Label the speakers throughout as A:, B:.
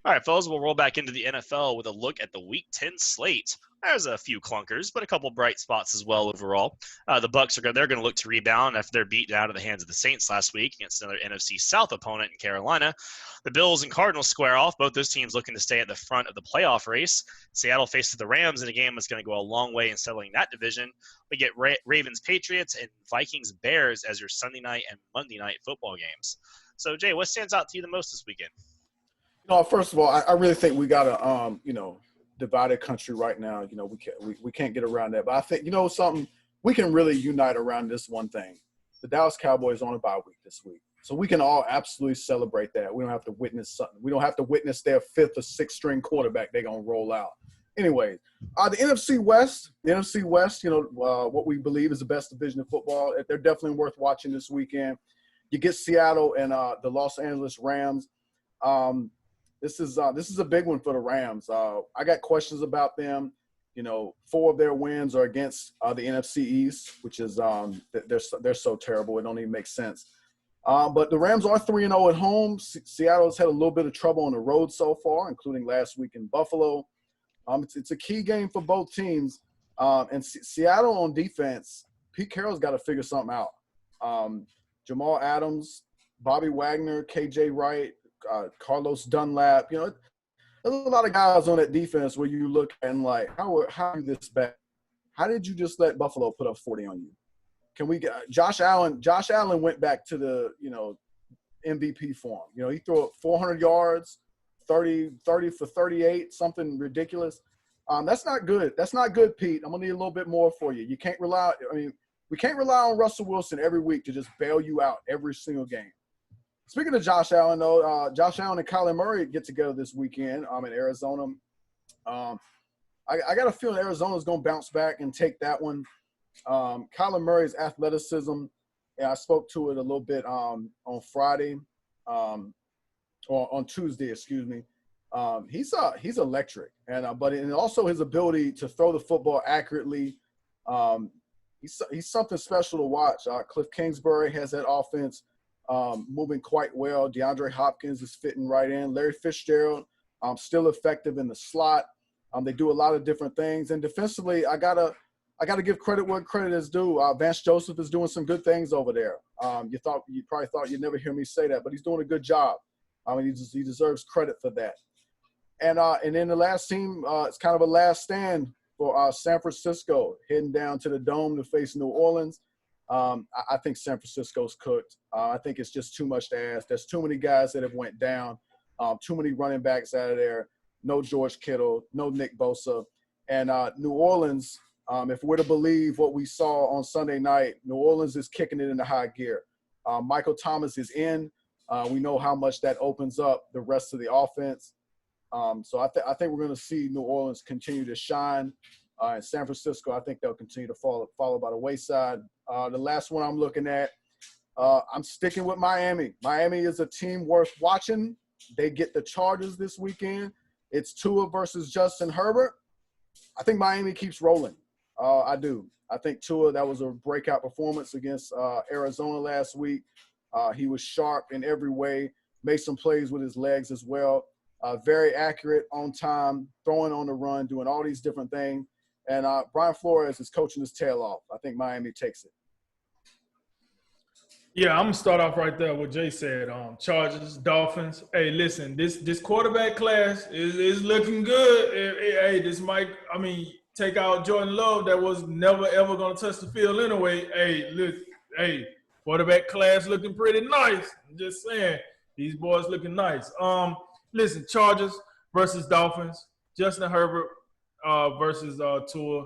A: All right, fellas, we'll roll back into the NFL with a look at the Week 10 slate. There's a few clunkers, but a couple bright spots as well overall. The Bucks they're going to look to rebound after they're beaten out of the hands of the Saints last week against another NFC South opponent in Carolina. The Bills and Cardinals square off. Both those teams looking to stay at the front of the playoff race. Seattle faces the Rams in a game that's going to go a long way in settling that division. We get Ravens Patriots and Vikings Bears as your Sunday night and Monday night football games. So, Jay, what stands out to you the most this weekend?
B: First of all, I really think we got a divided country right now. We can't get around that. But I think something, we can really unite around this one thing. The Dallas Cowboys are on a bye week this week, so we can all absolutely celebrate that. We don't have to witness something. We don't have to witness their fifth or sixth string quarterback they're gonna roll out. Anyways, the NFC West, what we believe is the best division of football. They're definitely worth watching this weekend. You get Seattle and the Los Angeles Rams. This is a big one for the Rams. I got questions about them. 4 of their wins are against the NFC East, which is they're so terrible it don't even make sense. But the Rams are 3-0 at home. Seattle's had a little bit of trouble on the road so far, including last week in Buffalo. It's a key game for both teams. And Seattle on defense, Pete Carroll's got to figure something out. Jamal Adams, Bobby Wagner, KJ Wright, Carlos Dunlap, there's a lot of guys on that defense where you look and like, how are you this bad? How did you just let Buffalo put up 40 on you? Can we get Josh Allen? Josh Allen went back to the, MVP form. He threw up 400 yards, 30 for 38, something ridiculous. That's not good. That's not good, Pete. I'm going to need a little bit more for you. You can't rely – we can't rely on Russell Wilson every week to just bail you out every single game. Speaking of Josh Allen, though, Josh Allen and Kyler Murray get together this weekend in Arizona. I got a feeling Arizona's going to bounce back and take that one. Kyler Murray's athleticism, I spoke to it a little bit on Friday, or on Tuesday, excuse me. He's electric, and also his ability to throw the football accurately. He's something special to watch. Cliff Kingsbury has that offense moving quite well. DeAndre Hopkins is fitting right in. Larry Fitzgerald, still effective in the slot. They do a lot of different things. And defensively, I gotta give credit where credit is due. Vance Joseph is doing some good things over there. You probably thought you'd never hear me say that, but he's doing a good job. He deserves credit for that. And then the last team, it's kind of a last stand for San Francisco, heading down to the Dome to face New Orleans. I think San Francisco's cooked. I think it's just too much to ask. There's too many guys that have went down, too many running backs out of there. No George Kittle, no Nick Bosa. And New Orleans, if we're to believe what we saw on Sunday night, New Orleans is kicking it into high gear. Michael Thomas is in. We know how much that opens up the rest of the offense. So I think we're going to see New Orleans continue to shine. And San Francisco, I think they'll continue to follow by the wayside. The last one I'm looking at, I'm sticking with Miami. Miami is a team worth watching. They get the Chargers this weekend. It's Tua versus Justin Herbert. I think Miami keeps rolling. I do. I think Tua, that was a breakout performance against Arizona last week. He was sharp in every way, made some plays with his legs as well. Very accurate, on time, throwing on the run, doing all these different things. And Brian Flores is coaching his tail off. I think Miami takes it.
C: Yeah, I'm going to start off right there with Jay said. Chargers, Dolphins. Hey, listen, this quarterback class is looking good. Hey, this might, take out Jordan Love that was never, ever going to touch the field anyway. Hey, look, quarterback class looking pretty nice. I'm just saying, these boys looking nice. Listen, Chargers versus Dolphins. Justin Herbert versus Tua,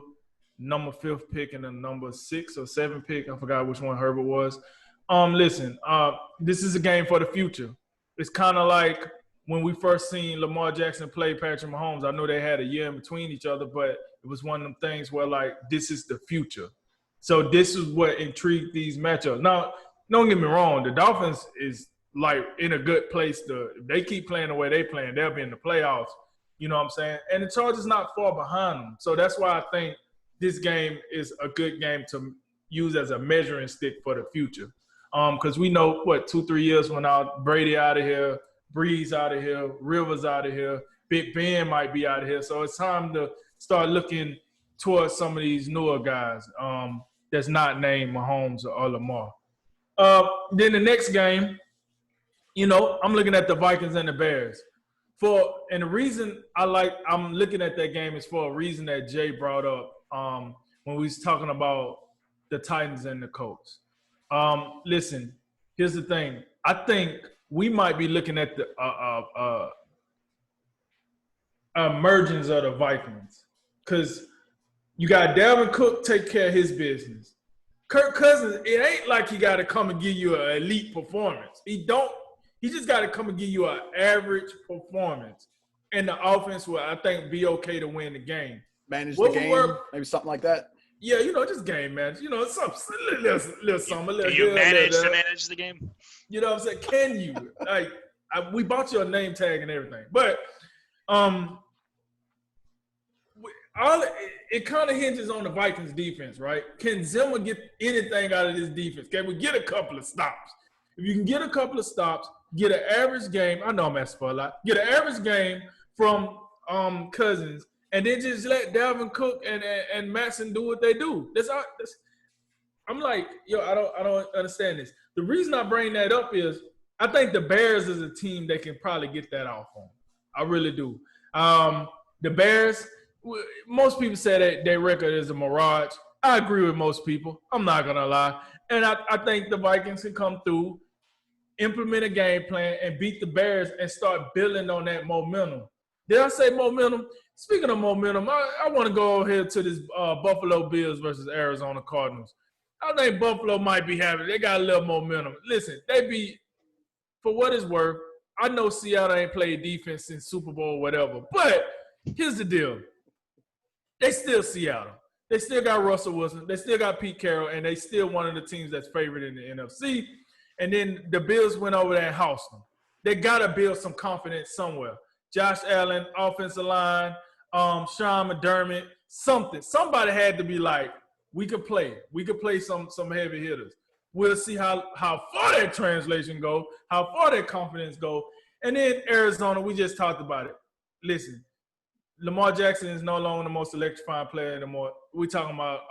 C: number 5th pick and the number 6 or 7 pick. I forgot which one Herbert was. Listen, this is a game for the future. It's kind of like when we first seen Lamar Jackson play Patrick Mahomes. I know they had a year in between each other, but it was one of them things where, like, this is the future. So this is what intrigued these matchups. Now, don't get me wrong. The Dolphins is, like, in a good place. If they keep playing the way they playing, they'll be in the playoffs. You know what I'm saying? And the Chargers not far behind them. So that's why I think this game is a good game to use as a measuring stick for the future. Because we know, 2-3 years from now, Brady out of here, Breeze out of here, Rivers out of here, Big Ben might be out of here. So it's time to start looking towards some of these newer guys that's not named Mahomes or Lamar. Then the next game, I'm looking at the Vikings and the Bears. And the reason I'm looking at that game is for a reason that Jay brought up when we was talking about the Titans and the Colts. Listen, here's the thing. I think we might be looking at the emergence of the Vikings because you got Dalvin Cook take care of his business. Kirk Cousins, it ain't like he got to come and give you an elite performance. He just got to come and give you an average performance. And the offense will, I think, be okay to win the game.
B: Manage the game, maybe something like that.
C: Yeah, just game manage. Some little something.
A: Do you manage to manage the game?
C: You know what I'm saying? Can you? We bought you a name tag and everything. But it kind of hinges on the Vikings defense, right? Can Zimmer get anything out of this defense? Can we get a couple of stops? If you can get a couple of stops, get an average game. I know I'm asking for a lot. Get an average game from Cousins, and then just let Dalvin Cook and Matson do what they do. I'm like, I don't understand this. The reason I bring that up is I think the Bears is a team that can probably get that off on. I really do. The Bears, most people say that their record is a mirage. I agree with most people. I'm not going to lie. And I think the Vikings can come through, implement a game plan, and beat the Bears and start building on that momentum. Did I say momentum? Speaking of momentum, I want to go ahead to this Buffalo Bills versus Arizona Cardinals. I think Buffalo might be having – they got a little momentum. Listen, for what it's worth, I know Seattle ain't played defense since Super Bowl or whatever, but here's the deal. They still Seattle. They still got Russell Wilson. They still got Pete Carroll, and they still one of the teams that's favored in the NFC. And then the Bills went over there and housed them. They got to build some confidence somewhere. Josh Allen, offensive line, Sean McDermott, something. Somebody had to be like, we could play. We could play some heavy hitters. We'll see how far that translation go, how far that confidence go. And then Arizona, we just talked about it. Listen, Lamar Jackson is no longer the most electrifying player anymore. We're talking about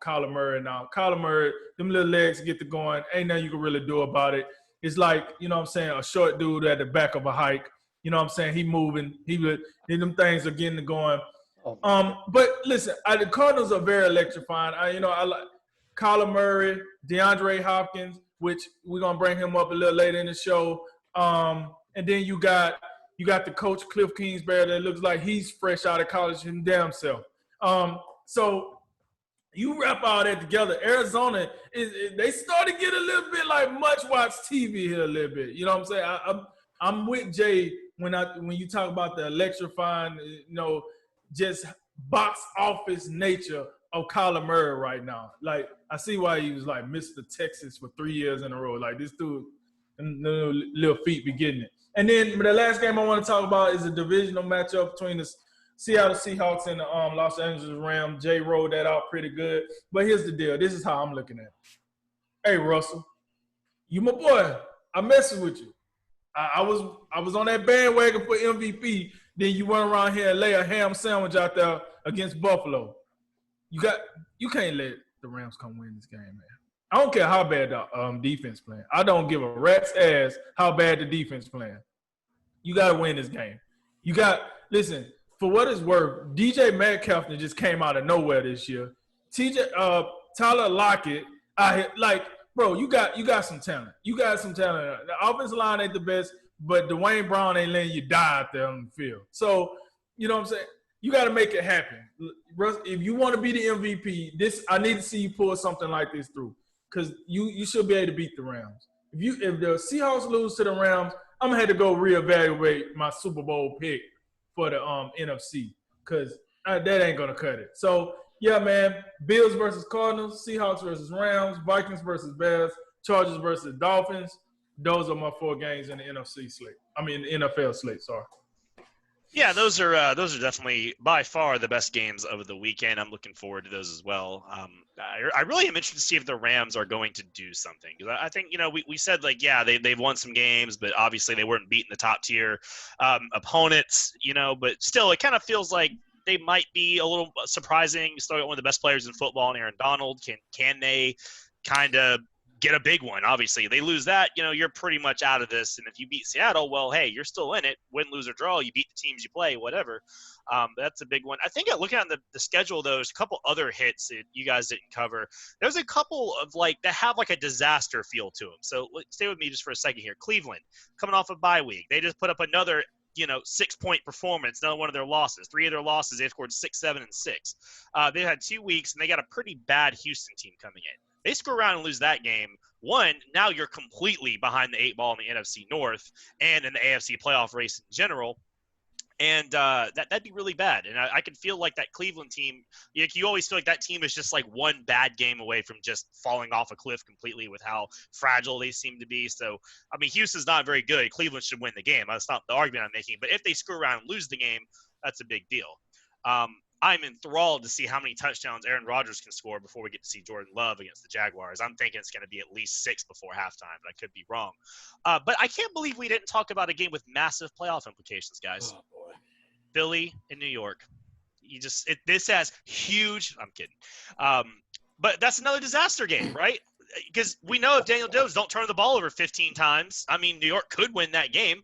C: Kyler Murray now. Kyler Murray, them little legs get to going. Ain't nothing you can really do about it. It's like, a short dude at the back of a hike. You know what I'm saying? He moving. Them things are getting to going. But listen, the Cardinals are very electrifying. I like Kyler Murray, DeAndre Hopkins, which we're going to bring him up a little later in the show. And then you got the coach, Cliff Kingsbury, that looks like he's fresh out of college him damn self. So you wrap all that together. Arizona, they start to get a little bit like much watch TV here a little bit. You know what I'm saying? I'm with Jay when you talk about the electrifying, just box office nature of Kyler Murray right now. Like, I see why he was like Mr. Texas for 3 years in a row. Like, this dude, little feet be getting it. And then the last game I want to talk about is a divisional matchup between the Seattle Seahawks and the Los Angeles Rams. Jay rolled that out pretty good. But here's the deal. This is how I'm looking at it. Hey, Russell, you my boy. I'm messing with you. I was on that bandwagon for MVP. Then you run around here and lay a ham sandwich out there against Buffalo. You can't let the Rams come win this game, man. I don't care how bad the defense playing. I don't give a rat's ass how bad the defense playing. You got to win this game. Listen, for what it's worth, DJ Metcalf just came out of nowhere this year. Tyler Lockett, bro, you got some talent. You got some talent. The offensive line ain't the best, but Dwayne Brown ain't letting you die out there on the field. So, you know what I'm saying? You got to make it happen. If you want to be the MVP, I need to see you pull something like this through. Because you should be able to beat the Rams. If the Seahawks lose to the Rams, I'm going to have to go reevaluate my Super Bowl pick for the NFC because that ain't going to cut it. So, yeah, man, Bills versus Cardinals, Seahawks versus Rams, Vikings versus Bears, Chargers versus Dolphins. Those are my 4 games in the NFL slate, sorry.
A: Yeah, those are definitely by far the best games of the weekend. I'm looking forward to those as well. I really am interested to see if the Rams are going to do something, because I think we said, like, yeah, they've won some games, but obviously they weren't beating the top tier opponents, but still it kind of feels like they might be a little surprising. Still got one of the best players in football, and Aaron Donald. Can they kind of get a big one? Obviously, they lose that, you're pretty much out of this. And if you beat Seattle, well, hey, you're still in it. Win, lose, or draw. You beat the teams you play, whatever. That's a big one. I think looking at the schedule, though, there's a couple other hits that you guys didn't cover. There's a couple of that have like a disaster feel to them. So stay with me just for a second here. Cleveland, coming off a bye week, they just put up another 6-point performance. Another one of their losses. 3 of their losses, they scored 6, 7, and 6. They had 2 weeks, and they got a pretty bad Houston team coming in. They screw around and lose that game. One, now you're completely behind the 8 ball in the NFC North and in the AFC playoff race in general. And that'd be really bad. And I could feel like that Cleveland team, you always feel like that team is just like one bad game away from just falling off a cliff completely with how fragile they seem to be. So, I mean, Houston's not very good. Cleveland should win the game. That's not the argument I'm making. But if they screw around and lose the game, that's a big deal. I'm enthralled to see how many touchdowns Aaron Rodgers can score before we get to see Jordan Love against the Jaguars. I'm thinking it's going to be at least 6 before halftime, but I could be wrong. But I can't believe we didn't talk about a game with massive playoff implications, guys.
B: Oh, boy.
A: Philly and New York. This has huge – I'm kidding. But that's another disaster game, right? Because we know if Daniel Jones don't turn the ball over 15 times, I mean, New York could win that game.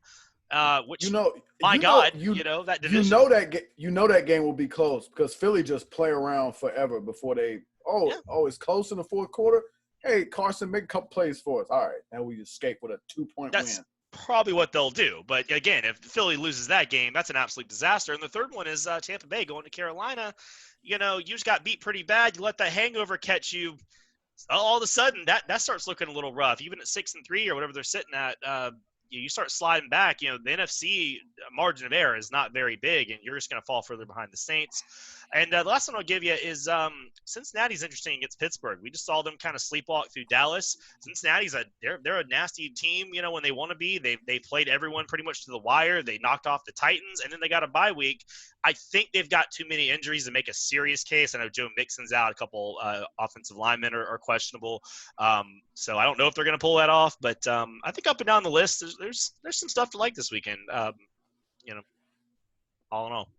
A: Which that division.
B: You know that game will be close because Philly just play around forever before they. It's close in the fourth quarter. Hey, Carson, make a couple plays for us. All right, now we escape with a 2-point win.
A: Probably what they'll do. But again, if Philly loses that game, that's an absolute disaster. And the third one is Tampa Bay going to Carolina. You just got beat pretty bad. You let that hangover catch you. All of a sudden, that starts looking a little rough. Even at 6-3 or whatever they're sitting at. You start sliding back, the NFC margin of error is not very big, and you're just going to fall further behind the Saints. And the last one I'll give you is Cincinnati's interesting against Pittsburgh. We just saw them kind of sleepwalk through Dallas. Cincinnati's they're a nasty team, when they want to be. They played everyone pretty much to the wire. They knocked off the Titans, and then they got a bye week. I think they've got too many injuries to make a serious case. I know Joe Mixon's out. A couple offensive linemen are questionable. So I don't know if they're going to pull that off. But I think up and down the list, there's some stuff to like this weekend, all in all.